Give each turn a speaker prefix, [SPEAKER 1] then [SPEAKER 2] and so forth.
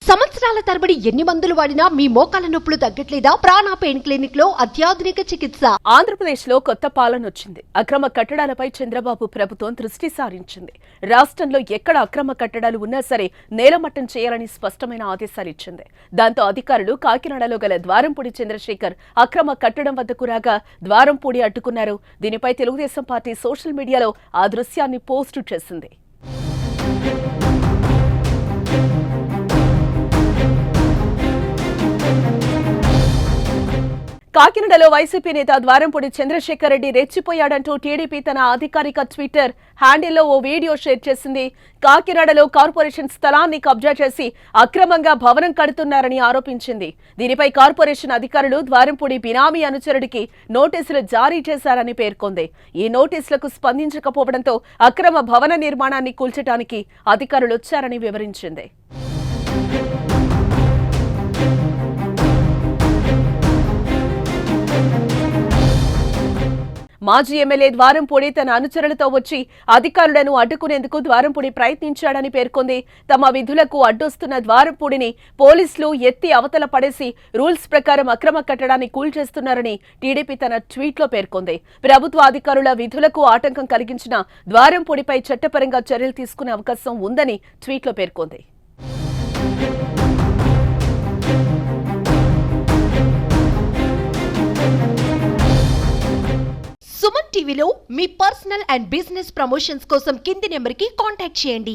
[SPEAKER 1] సంవత్సరాల తరబడి ఎన్ని మందులు వాడినా మీ మోకాల నొప్పులు తగ్గట్లేదా? ప్రాణ పెయిన్ క్లినిక్ లో అత్యాధునిక చికిత్స.
[SPEAKER 2] ఆంధ్రప్రదేశ్ లో కొత్త పాలన వచ్చింది. అక్రమ కట్టడాలపై చంద్రబాబు ప్రభుత్వం దృష్టి సారించింది. రాష్ట్రంలో ఎక్కడ అక్రమ కట్టడాలు ఉన్నా సరే నేలమట్టం చేయాలని స్పష్టమైన ఆదేశాలు ఇచ్చింది. దాంతో అధికారులు కాకినాడలో గల ద్వారంపూడి చంద్రశేఖర్ అక్రమ కట్టడం వద్దకు రాగా ద్వారంపూడి అడ్డుకున్నారు. దీనిపై తెలుగుదేశం పార్టీ సోషల్ మీడియాలో ఆ దృశ్యాన్ని పోస్టు చేసింది. కాకినాడలో వైసీపీ నేత ద్వారంపూడి చంద్రశేఖర్ రెడ్డి రెచ్చిపోయాడంటూ టీడీపీ తన అధికారిక ట్విట్టర్ హ్యాండిల్లో ఓ వీడియో షేర్ చేసింది. కాకినాడలో కార్పొరేషన్ స్థలాన్ని కబ్జా చేసి అక్రమంగా భవనం కడుతున్నారని ఆరోపించింది. దీనిపై కార్పొరేషన్ అధికారులు ద్వారంపూడి బినామీ అనుచరుడికి నోటీసులు జారీ చేశారని పేర్కొంది. ఈ నోటీసులకు స్పందించకపోవడంతో అక్రమ భవన నిర్మాణాన్ని కూల్చడానికి అధికారులు వచ్చారని వివరించింది. మాజీ ఎమ్మెల్యే ద్వారంపూడి తన అనుచరులతో వచ్చి అధికారులను అడ్డుకునేందుకు ద్వారంపూడి ప్రయత్నించాడని పేర్కొంది. తమ విధులకు అడ్డొస్తున్న ద్వారంపూడిని పోలీసులు ఎత్తి అవతల పడేసి రూల్స్ ప్రకారం అక్రమ కట్టడాన్ని కూల్చేస్తున్నారని టీడీపీ తన ట్వీట్లో పేర్కొంది. ప్రభుత్వ అధికారుల విధులకు ఆటంకం కలిగించిన ద్వారంపూడిపై చట్టపరంగా చర్యలు తీసుకునే అవకాశం ఉందని ట్వీట్లో పేర్కొంది.
[SPEAKER 1] సుమన్ టీవీలో మీ పర్సనల్ అండ్ బిజినెస్ ప్రమోషన్స్ కోసం కింది నెంబర్కి కాంటాక్ట్ చేయండి.